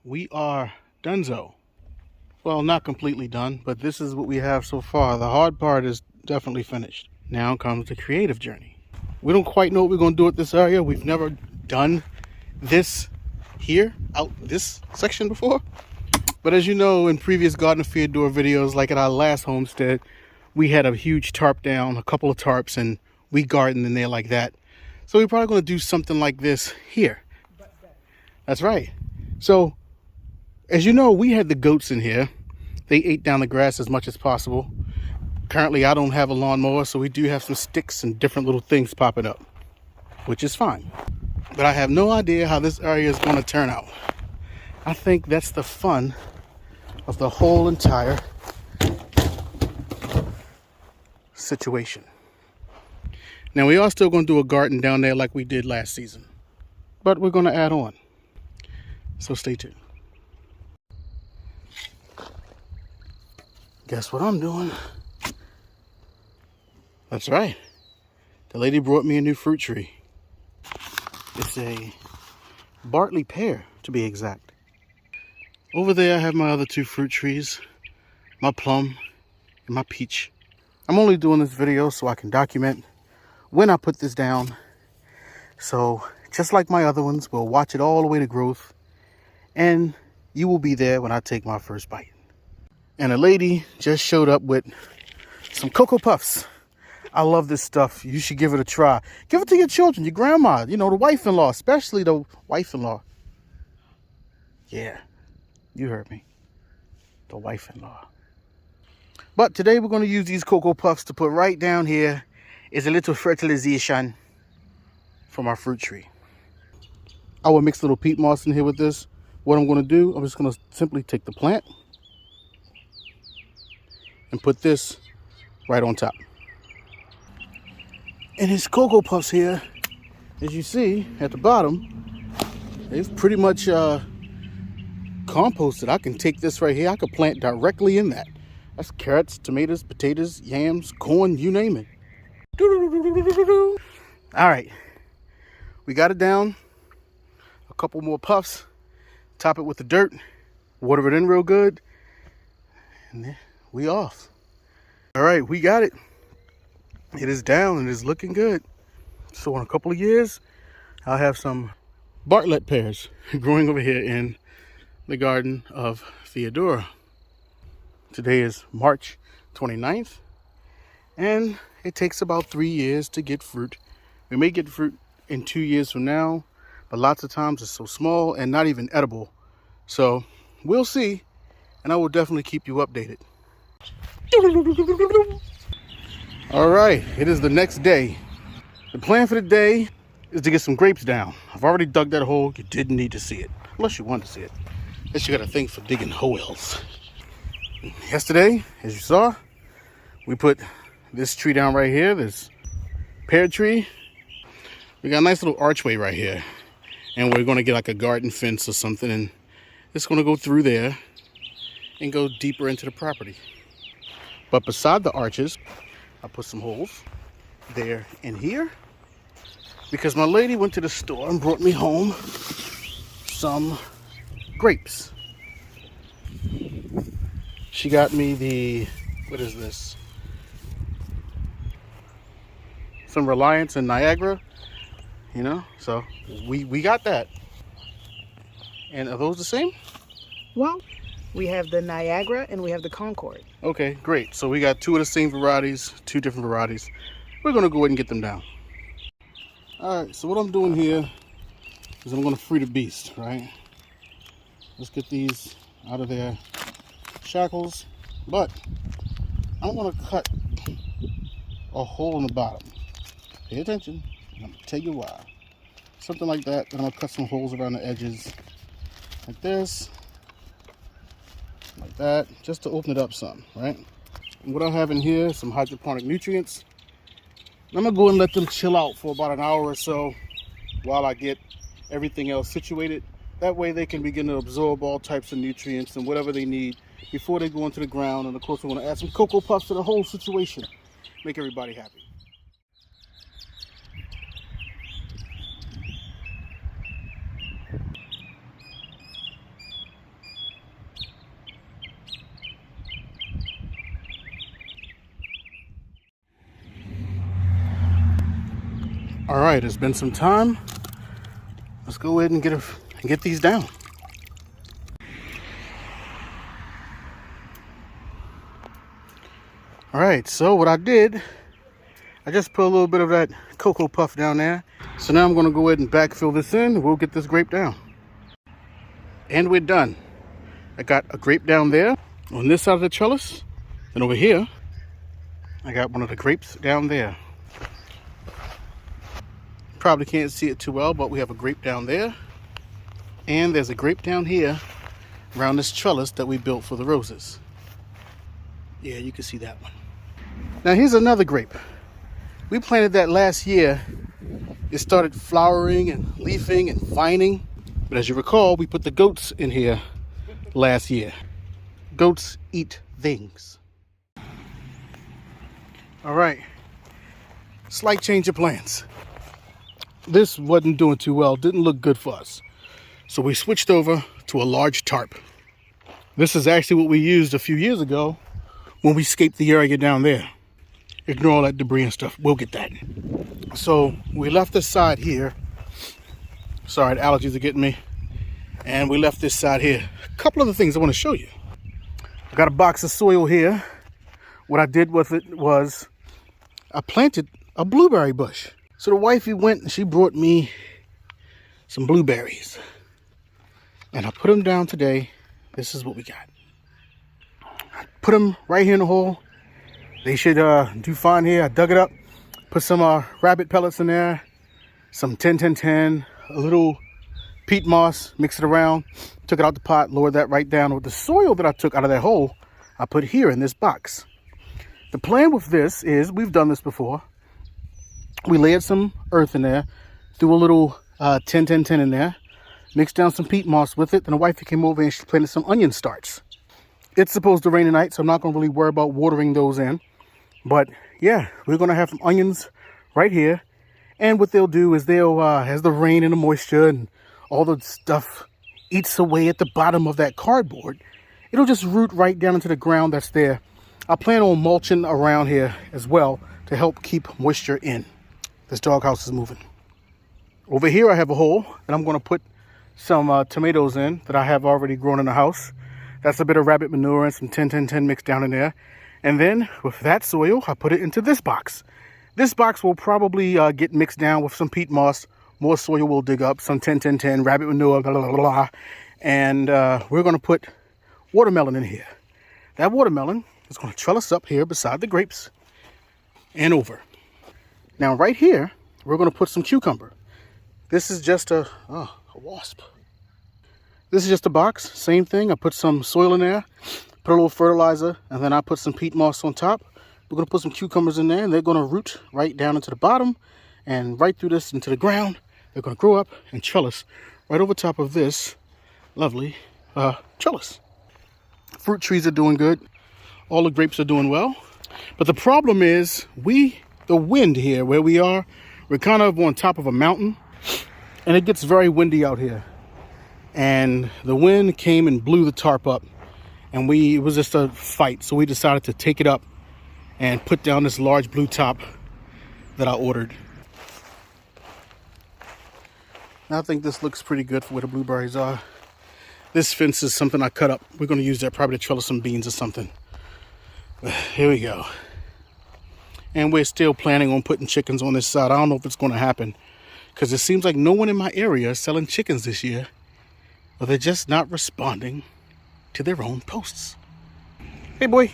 we are donezo. Well, not completely done, but this is what we have so far. The hard part is definitely finished. Now comes the creative journey. We don't quite know what we're going to do with this area. We've never done this here, out this section before. But as you know, in previous Garden of Feodora videos, like at our last homestead, we had a huge tarp down, a couple of tarps, and we gardened in there like that. So we're probably going to do something like this here. That's right. So, as you know, we had the goats in here. They ate down the grass as much as possible. Currently, I don't have a lawnmower, so we do have some sticks and different little things popping up, which is fine. But I have no idea how this area is going to turn out. I think that's the fun of the whole entire situation. Now, we are still going to do a garden down there like we did last season, but we're going to add on. So stay tuned. Guess what I'm doing? That's right. The lady brought me a new fruit tree. It's a Bartlett pear, to be exact. Over there I have my other two fruit trees, my plum and my peach. I'm only doing this video so I can document when I put this down. So just like my other ones, we'll watch it all the way to growth, and you will be there when I take my first bite. And a lady just showed up with some Cocoa Puffs. I love this stuff. You should give it a try. Give it to your children, your grandma, you know, the wife-in-law, especially the wife-in-law. Yeah, you heard me. The wife-in-law. But today we're going to use these Cocoa Puffs to put right down here is a little fertilization from our fruit tree. I will mix a little peat moss in here with this. What I'm going to do, I'm just going to simply take the plant and put this right on top. And his Cocoa Puffs here, as you see at the bottom, it's pretty much composted. I can take this right here. I could plant directly in that. That's carrots, tomatoes, potatoes, yams, corn, you name it. All right, we got it down. A couple more puffs. Top it with the dirt. Water it in real good. And then we off. All right, we got it. It is down and it's looking good. So in a couple of years, I'll have some Bartlett pears growing over here in the Garden of Feodora. Today is March 29th, and it takes about 3 years to get fruit. We may get fruit in 2 years from now, but lots of times it's so small and not even edible. So we'll see, and I will definitely keep you updated. All right, it is the next day. The plan for the day is to get some grapes down. I've already dug that hole. You didn't need to see it, unless you wanted to see it. Guess you got a thing for digging holes. Yesterday, as you saw, we put this tree down right here, this pear tree. We got a nice little archway right here, and we're going to get like a garden fence or something, and it's going to go through there and go deeper into the property. But beside the arches, I put some holes there and here because my lady went to the store and brought me home some grapes. She got me the, what is this? Some Reliance and Niagara, you know, so we got that. And are those the same? Well, we have the Niagara and we have the Concord. Okay, great. So we got two of the same varieties, two different varieties. We're going to go ahead and get them down. All right, so what I'm doing here is I'm going to free the beast, right? Let's get these out of their shackles. But I'm going to cut a hole in the bottom. Pay attention. I'm going to tell you why. Something like that. Then I'm going to cut some holes around the edges like this. Like that, just to open it up some, right? And what I have in here is some hydroponic nutrients. I'm gonna go and let them chill out for about an hour or so while I get everything else situated. That way they can begin to absorb all types of nutrients and whatever they need before they go into the ground. And of course, we're gonna add some Cocoa Puffs to the whole situation. Make everybody happy. All right, it's been some time. Let's go ahead and get these down. All right, so what I did, I just put a little bit of that cocoa puff down there. So now I'm gonna go ahead and backfill this in. We'll get this grape down. And we're done. I got a grape down there on this side of the trellis. And over here, I got one of the grapes down there. Probably can't see it too well, but we have a grape down there. And there's a grape down here around this trellis that we built for the roses. Yeah, you can see that one. Now here's another grape. We planted that last year. It started flowering and leafing and vining. But as you recall, we put the goats in here last year. Goats eat things. All right. Slight change of plans. This wasn't doing too well. Didn't look good for us. So we switched over to a large tarp. This is actually what we used a few years ago when we scaped the area down there. Ignore all that debris and stuff. We'll get that. So we left this side here. Sorry, the allergies are getting me. And we left this side here. A couple of the things I want to show you. I got a box of soil here. What I did with it was I planted a blueberry bush. So the wifey went and she brought me some blueberries. And I put them down today. This is what we got. I put them right here in the hole. They should do fine here. I dug it up, put some rabbit pellets in there, some 10-10-10, a little peat moss, mixed it around, took it out the pot, lowered that right down. With the soil that I took out of that hole, I put here in this box. The plan with this is, we've done this before. We layered some earth in there, threw a little 10-10-10 in there, mixed down some peat moss with it. Then the wifey came over and she planted some onion starts. It's supposed to rain tonight, so I'm not going to really worry about watering those in. But yeah, we're going to have some onions right here. And what they'll do is they'll, as the rain and the moisture and all the stuff eats away at the bottom of that cardboard, it'll just root right down into the ground that's there. I plan on mulching around here as well to help keep moisture in. This doghouse is moving. Over here I have a hole that I'm going to put some tomatoes in that I have already grown in the house. That's a bit of rabbit manure and some 10-10-10 mixed down in there. And then with that soil, I put it into this box. This box will probably get mixed down with some peat moss. More soil will dig up, some 10-10-10, rabbit manure, blah, blah, blah, blah. And we're going to put watermelon in here. That watermelon is going to trellis up here beside the grapes and over. Now right here, we're going to put some cucumber. This is just a wasp. This is just a box, same thing. I put some soil in there, put a little fertilizer, and then I put some peat moss on top. We're going to put some cucumbers in there, and they're going to root right down into the bottom and right through this into the ground. They're going to grow up and trellis right over top of this lovely trellis. Fruit trees are doing good. All the grapes are doing well. But the problem is the wind here where we are, we're kind of on top of a mountain, and it gets very windy out here. And the wind came and blew the tarp up, and it was just a fight. So we decided to take it up and put down this large blue top that I ordered. Now I think this looks pretty good for where the blueberries are. This fence is something I cut up. We're going to use that probably to trellis some beans or something. But here we go. And we're still planning on putting chickens on this side. I don't know if it's going to happen, because it seems like no one in my area is selling chickens this year. Or they're just not responding to their own posts. Hey boy,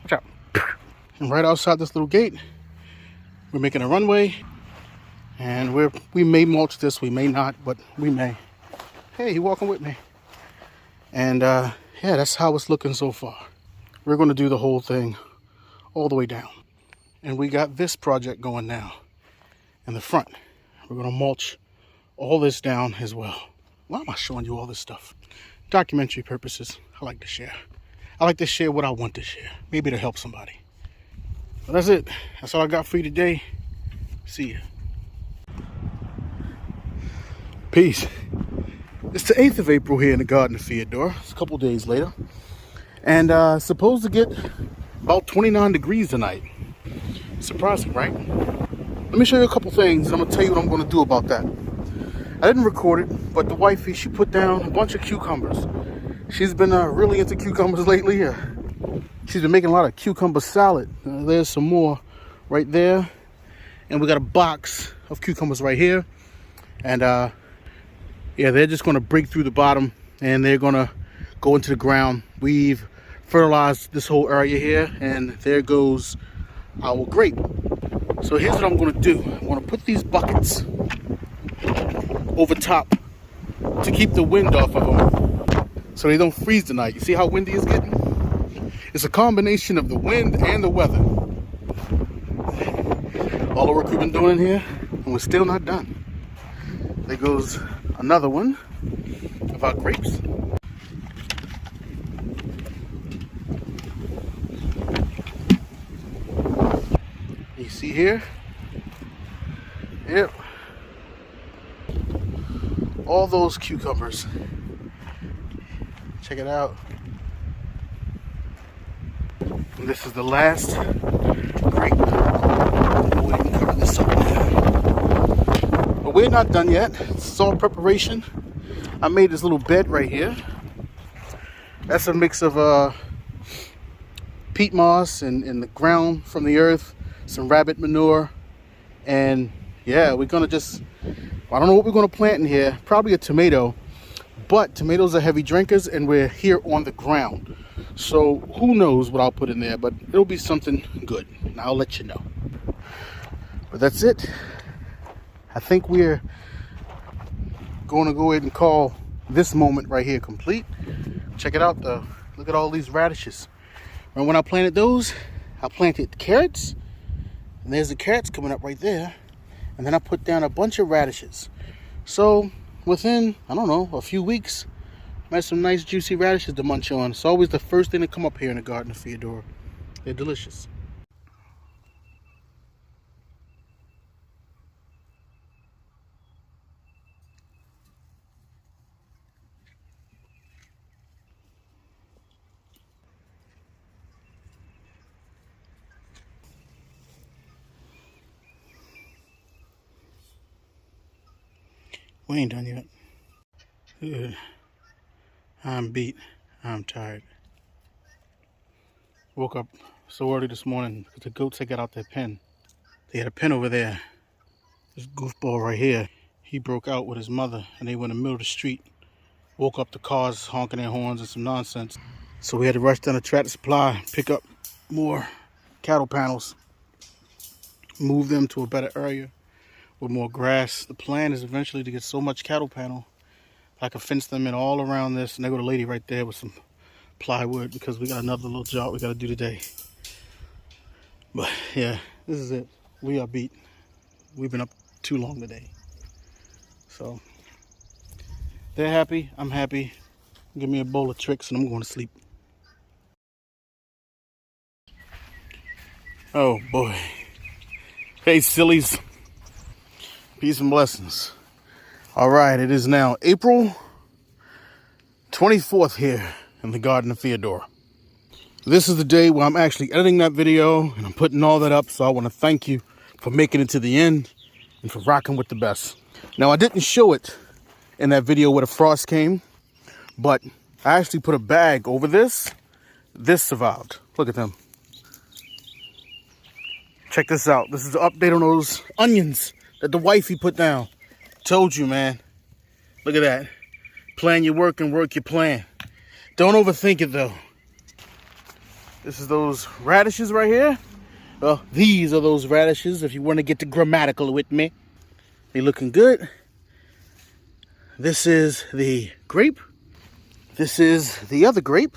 watch out. And right outside this little gate, we're making a runway. And we may mulch this, we may not, but we may. Hey, you walking with me? And yeah, that's how it's looking so far. We're going to do the whole thing all the way down. And we got this project going now in the front. We're going to mulch all this down as well. Why am I showing you all this stuff? Documentary purposes. I like to share. I like to share what I want to share. Maybe to help somebody. But that's it. That's all I got for you today. See ya. Peace. It's the 8th of April here in the Garden of Feodora. It's a couple days later. And supposed to get about 29 degrees tonight. Surprising, right? Let me show you a couple things. I'm gonna tell you what I'm gonna do about that. I didn't record it, but the wifey, she put down a bunch of cucumbers. She's been really into cucumbers lately. She's been making a lot of cucumber salad. There's some more right there. And we got a box of cucumbers right here. And yeah, they're just gonna break through the bottom and they're gonna go into the ground. We've fertilized this whole area here, and there goes our grape. So here's what I'm gonna do. I'm gonna put these buckets over top to keep the wind off of them so they don't freeze tonight. You see how windy it's getting? It's a combination of the wind and the weather. All the work we've been doing in here, and we're still not done. There goes another one of our grapes. You see here? Yep. All those cucumbers. Check it out. And this is the last grape. Go ahead and cover this up now. But we're not done yet. This is all preparation. I made this little bed right here. That's a mix of peat moss and the ground from the earth, some rabbit manure, and yeah, we're gonna just, I don't know what we're gonna plant in here. Probably a tomato, but tomatoes are heavy drinkers and we're here on the ground. So who knows what I'll put in there, but it'll be something good. And I'll let you know. But that's it. I think we're going to go ahead and call this moment right here complete. Check it out though. Look at all these radishes. And when I planted those, I planted carrots. And there's the carrots coming up right there. And then I put down a bunch of radishes. So within, I don't know, a few weeks, I had some nice juicy radishes to munch on. It's always the first thing to come up here in the garden of Feodora. They're delicious. We ain't done yet. Ugh. I'm beat. I'm tired. Woke up so early this morning because the goats had got out their pen. They had a pen over there. This goofball right here, he broke out with his mother and they went in the middle of the street. Woke up the cars honking their horns and some nonsense. So we had to rush down to Tractor Supply, pick up more cattle panels, move them to a better area with more grass. The plan is eventually to get so much cattle panel I can fence them in all around this. And there go the lady right there with some plywood because we got another little job we got to do today. But yeah, this is it. We are beat. We've been up too long today. So they're happy. I'm happy. Give me a bowl of tricks and I'm going to sleep. Oh boy. Hey sillies. Peace and blessings. All right, it is now April 24th here in the Garden of Feodora. This is the day where I'm actually editing that video and I'm putting all that up. So I want to thank you for making it to the end and for rocking with the best. Now, I didn't show it in that video where the frost came, but I actually put a bag over this. This survived. Look at them. Check this out. This is an update on those onions that the wifey put down. Told you, man. Look at that. Plan your work and work your plan. Don't overthink it, though. This is those radishes right here. Well, these are those radishes, if you want to get the grammatical with me. They looking good. This is the grape. This is the other grape.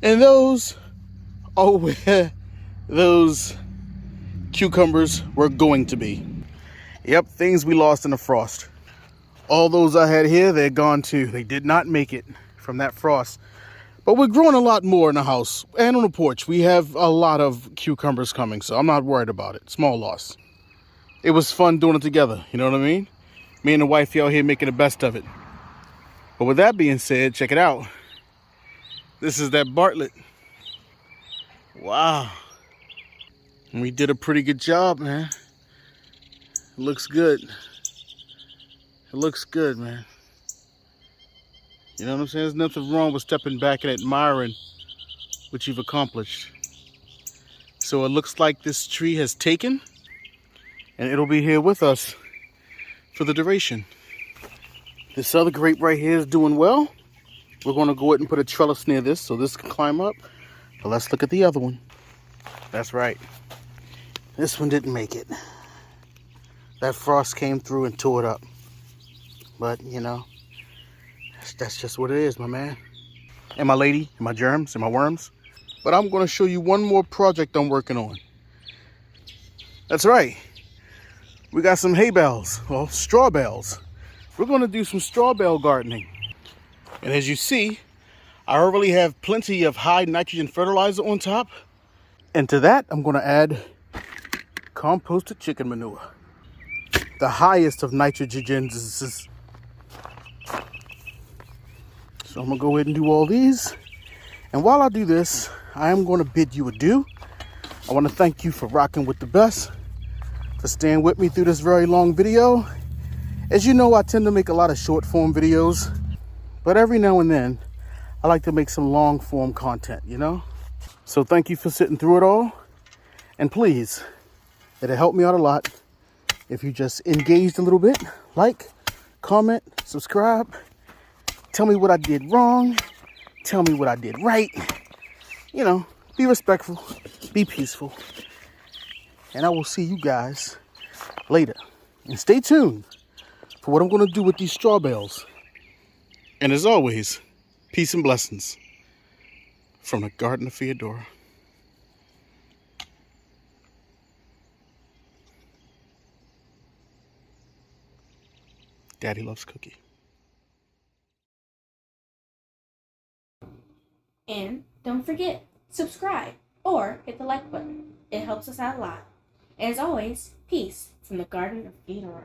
And those are where those cucumbers were going to be. Yep, things we lost in the frost. All those I had here, they're gone too. They did not make it from that frost. But we're growing a lot more in the house and on the porch. We have a lot of cucumbers coming, so I'm not worried about it. Small loss. It was fun doing it together, you know what I mean? Me and the wifey out here making the best of it. But with that being said, check it out. This is that Bartlett. Wow. We did a pretty good job, man. It looks good. It looks good, man. You know what I'm saying? There's nothing wrong with stepping back and admiring what you've accomplished. So it looks like this tree has taken, and it'll be here with us for the duration. This other grape right here is doing well. We're going to go ahead and put a trellis near this so this can climb up. But let's look at the other one. That's right. This one didn't make it. That frost came through and tore it up. But, you know, that's just what it is, my man. And my lady, and my germs, and my worms. But I'm going to show you one more project I'm working on. That's right. We got some hay bales, well, straw bales. We're going to do some straw bale gardening. And as you see, I already have plenty of high nitrogen fertilizer on top. And to that, I'm going to add composted chicken manure. The highest of nitrogens is. So I'm going to go ahead and do all these. And while I do this, I am going to bid you adieu. I want to thank you for rocking with the best, for staying with me through this very long video. As you know, I tend to make a lot of short form videos, but every now and then I like to make some long form content, you know? So thank you for sitting through it all. And please, it'll help me out a lot if you just engaged a little bit, like, comment, subscribe, tell me what I did wrong, tell me what I did right. You know, be respectful, be peaceful. And I will see you guys later. And stay tuned for what I'm going to do with these straw bales. And as always, peace and blessings from the Garden of Feodora. Daddy loves cookie. And don't forget, subscribe or hit the like button. It helps us out a lot. And as always, peace from the Garden of Feodora.